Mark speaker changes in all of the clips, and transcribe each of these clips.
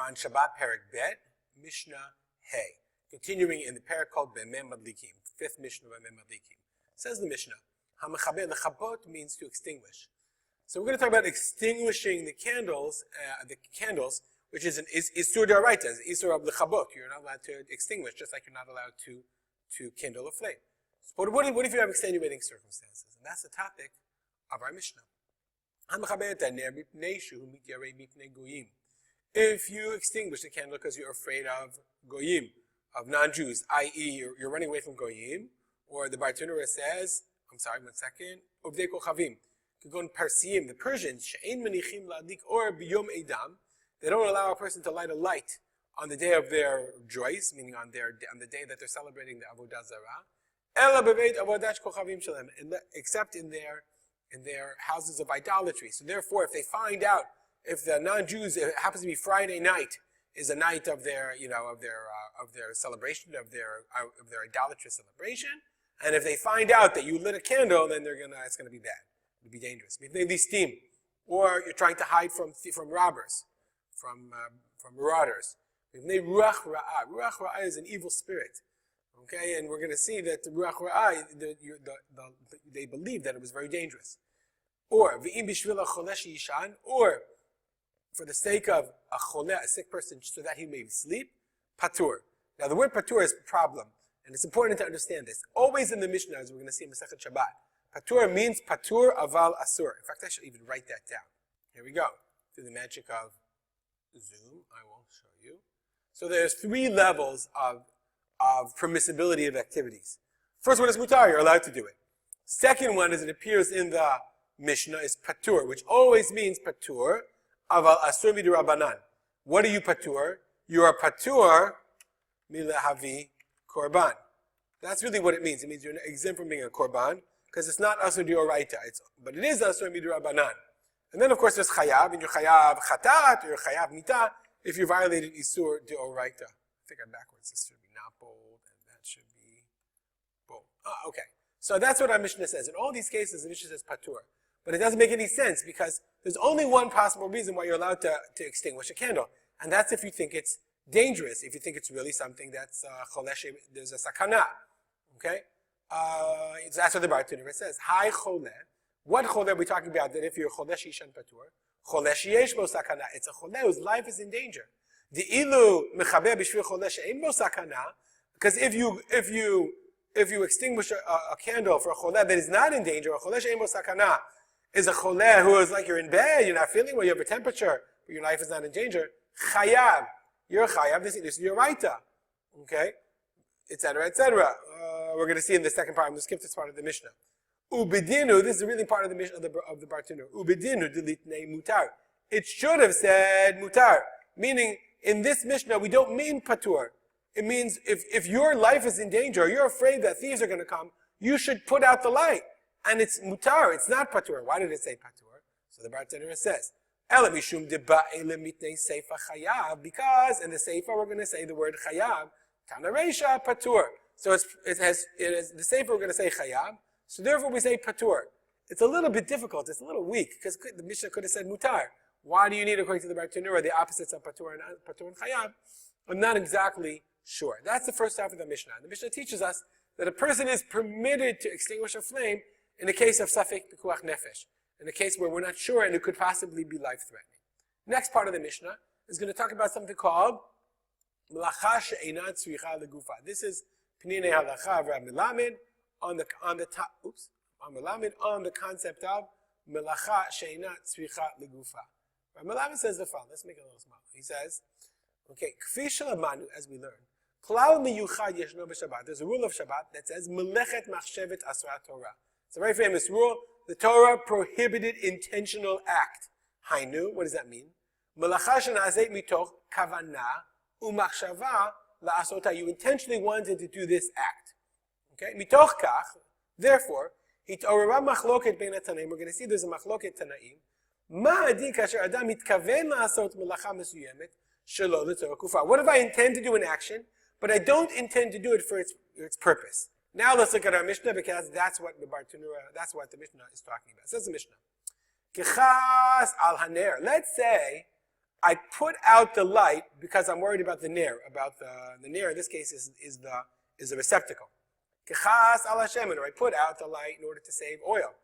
Speaker 1: on Shabbat Perek Bet, Mishnah Hey. Continuing in the parak called B'mem Madlikim, fifth Mishnah of B'mem Madlikim. Says the Mishnah, HaMechaber, the Chabot means to extinguish. So we're going to talk about extinguishing the candles, which is Isur D'Oraita, Isur of the Chabot. You're not allowed to extinguish, just like you're not allowed to kindle a flame. So what if you have extenuating circumstances? And that's the topic of our Mishnah. If you extinguish the candle because you're afraid of goyim, of non-Jews, i.e. you're running away from goyim, or the Bartanura says, I'm sorry, 1 second, Obdei Kochavim, Kagon Parsiim, the Persians, She'ein Menichim La'adik or B'yom Edam, they don't allow a person to light a light on the day of their joys, meaning on the day that they're celebrating the Avodah Zarah, Ela B'veit Avodash Kochavim Shalem, except in their houses of idolatry. So therefore, if they find out, if the non-Jews, it happens to be Friday night, is a night of their celebration, of their idolatrous celebration, and if they find out that you lit a candle, then it's gonna be bad. It'll be dangerous. Steam, or you're trying to hide from robbers, from marauders. Ruach Ra'ah is an evil spirit. Okay, and we're going to see that the Ruach Ra'ah, they believed that it was very dangerous. Or V'im b'shvil ha'cholesh yishan, or for the sake of a sick person, so that he may sleep, patur. Now the word patur is a problem, and it's important to understand this. Always in the Mishnah, as we're going to see in Masechet Shabbat, patur means patur aval asur. In fact, I should even write that down. Here we go. Through the magic of Zoom, I will show you. So there's 3 levels of permissibility of activities. First one is mutar, you're allowed to do it. Second one, as it appears in the Mishnah, is patur, which always means patur aval asur midurabanan. What are you patur? You are patur milahavi korban. That's really what it means. It means you're exempt from being a korban, because it's not asur d'oraita, but it is asur midurabanan. And then of course there's chayav, and you're chayav chatat, or you're chayav mita, if you violated isur d'oraita. I think I'm backwards. This should be not bold, and that should be bold. Okay. So that's what our Mishnah says. In all these cases, the Mishnah says patur. But it doesn't make any sense, because there's only one possible reason why you're allowed to extinguish a candle. And that's if you think it's dangerous, if you think it's really something that's cholesh, there's a sakana. Okay? That's what the Bartanura says. Hi chole. What chole are we talking about? That if you're cholesh yishan patur, cholesh yesh bo sakana. It's a chole whose life is in danger. The ilu mechaber b'shvil cholesh ein bo sakana. Because if you extinguish a candle for a chole that is not in danger, a cholesh ein bo sakana is a chole who is like you're in bed, you're not feeling well, you have a temperature, but your life is not in danger. Chayav. You're chayav. This is your raita. Okay? Etc. Etc. We're going to see in the second part. I'm going to skip this part of the Mishnah. Ubedinu, this is really part of the Mishnah of the Bartanura. Ubedinu delitnei mutar. It should have said mutar. Meaning, in this Mishnah, we don't mean patur. It means if your life is in danger, or you're afraid that thieves are going to come, you should put out the light. And it's mutar, it's not patur. Why did it say patur? So the Bartanura says, Elamishum deba elemitnei seifa chayav, because in the seifa we're going to say the word chayav, tanareisha patur. So it has the seifa we're going to say chayav, so therefore we say patur. It's a little bit difficult, it's a little weak, because the Mishnah could have said mutar. Why do you need, according to the Bartanura, the opposites of patur and chayav? I'm not exactly sure. That's the first half of the Mishnah. The Mishnah teaches us that a person is permitted to extinguish a flame in the case of safek pikuach nefesh, in the case where we're not sure and it could possibly be life-threatening. Next part of the Mishnah is going to talk about something called melacha she'einat tzricha legufa. This is Pninei Halacha of Rav Melamed on the concept of melacha she'einat tzricha legufa. Rav Melamed says the following. Let's make it a little smaller. He says, okay, kfi shelamanu, as we learn, klal miyuchad yeshno b'Shabbat. There's a rule of Shabbat that says melechet machshevet asrat Torah. It's a very famous rule. The Torah prohibited intentional act. Hainu, what does that mean? Melacha shenazet mitoch kavana umachshava la'asota. You intentionally wanted to do this act. Okay? Mitoch kach, therefore, hit'orara machloket bein hatanaim. We're going to see there's a machloket tanaim. Ma adin kasher adam mitkaven la'asot melacha mesuyemet shelo l'torah kufa. What if I intend to do an action, but I don't intend to do it for its purpose? Now let's look at our Mishnah, because that's what the Mishnah is talking about. It says the Mishnah. Kechas al haner. Let's say I put out the light because I'm worried about the ner. About the ner in this case is the receptacle. Kechas ala shemen, or I put out the light in order to save oil.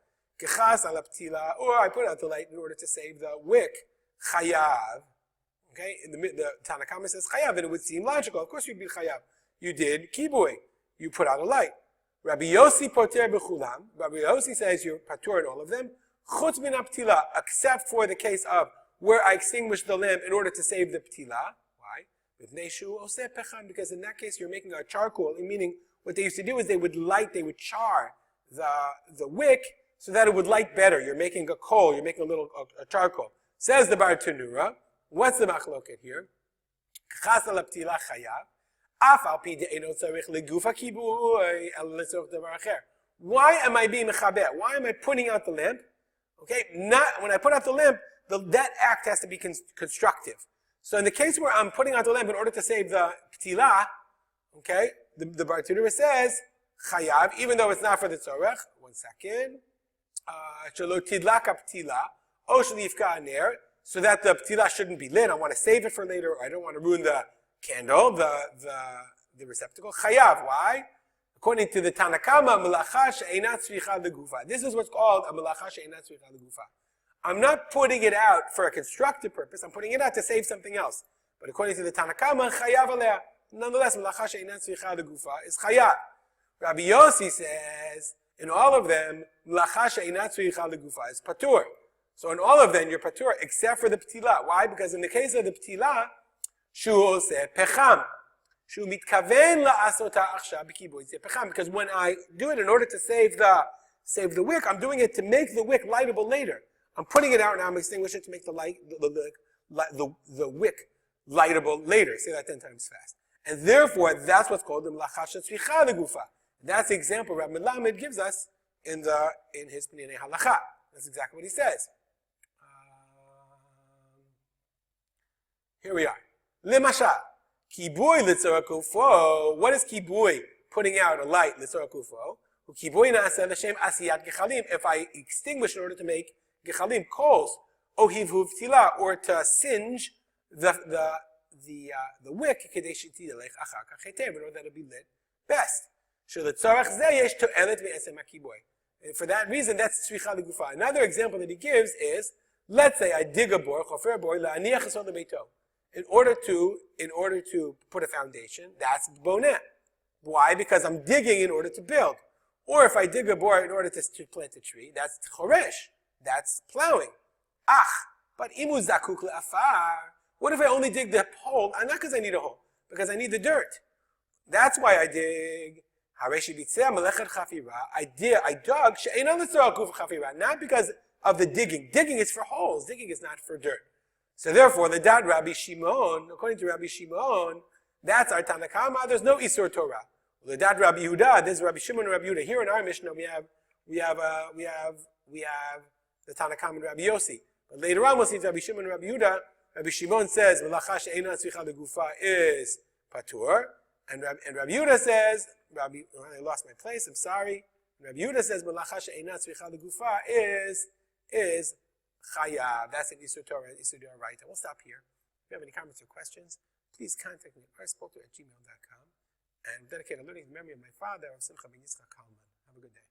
Speaker 1: Kechas ala ptila, or I put out the light in order to save the wick. Chayav. Okay, the Tanna Kama says chayav, and it would seem logical. Of course, you'd be chayav. You did kibui. You put out a light. Rabbi Yossi poter b'chulam. Rabbi Yossi says you're patur in all of them. Chutz min ptila, except for the case of where I extinguish the lamp in order to save the ptila. Why? Because in that case you're making a charcoal. Meaning, what they used to do is they would char the wick so that it would light better. You're making a coal. You're making a charcoal. Says the Bar Tanura. What's the machloket here? Why am I being mechaber? Why am I putting out the lamp? Okay, not when I put out the lamp, that act has to be constructive. So in the case where I'm putting out the lamp in order to save the ptila, okay, the Bar Tanura says chayav, even though it's not for the tzorech. 1 second. Shelo tidlaka ptila, o shelifka ner, so that the ptila shouldn't be lit. I want to save it for later, or I don't want to ruin the candle, the receptacle. Chayav. Why? According to the Tanna Kama, melacha she'einat tzricha legufa. This is what's called a melacha she'einat tzricha legufa. I'm not putting it out for a constructive purpose. I'm putting it out to save something else. But according to the Tanna Kama, chayav aleh. Nonetheless, melacha she'einat tzricha legufa is chayav. Rabbi Yossi says in all of them, melacha she'einat tzricha legufa is patur. So in all of them, you're patur except for the ptila. Why? Because in the case of the ptila, shu oseh pecham. Shu mitkaven la'asota achshav b'kibui pecham. Because when I do it in order to save the wick, I'm doing it to make the wick lightable later. I'm putting it out now. I'm extinguishing it to make the wick lightable later. Say that 10 times fast. And therefore, that's what's called the melacha she'tzricha legufa. That's the example Rabbi Melamed gives us in his Pninei Halacha. That's exactly what he says. Here we are. Lemashal, kibui litzorah kufo. What is kibui? Putting out a light litzorah kufo. Kibui na'aseh l'shem asiyat gechalim. If I extinguish in order to make gechalim, coals, ohivu v'tila, or to singe the wick, kedei shetidelech achar kach heter, in order that it be lit best. Shelitzorach zeh yesh to'elet ve'esem ha'kibui. And for that reason, that's tzricha legufa. Another example that he gives is, let's say I dig a bor, chofer bor, la'aniach esod lebeito. In order to put a foundation, that's boneh. Why? Because I'm digging in order to build. Or if I dig a bor in order to plant a tree, that's choresh. That's plowing. But imu zakuk le'afar. What if I only dig the hole? Not because I need a hole, because I need the dirt. That's why I dig. I dug not because of the digging. Digging is for holes. Digging is not for dirt. So therefore, the dad Rabbi Shimon, according to Rabbi Shimon, that's our Tanna Kama. There's no Isur Torah. The dad Rabbi Yehuda, this is Rabbi Shimon and Rabbi Yehuda. Here in our Mishnah, we have the Tanna Kama and Rabbi Yossi. But later on, we'll see Rabbi Shimon and Rabbi Yehuda. Rabbi Shimon says, "Melacha she'eina tzricha legufa is patur," and Rabbi Yehuda says, I lost my place. I'm sorry. Rabbi Yehuda says, "Melacha she'eina tzricha legufa is chayav." That's an Isur Torah, Isur D'oraita. We'll stop here. If you have any comments or questions, please contact me at arspoter@gmail.com and dedicate a learning to the memory of my father, Simcha ben Yitzchak Kalman. Have a good day.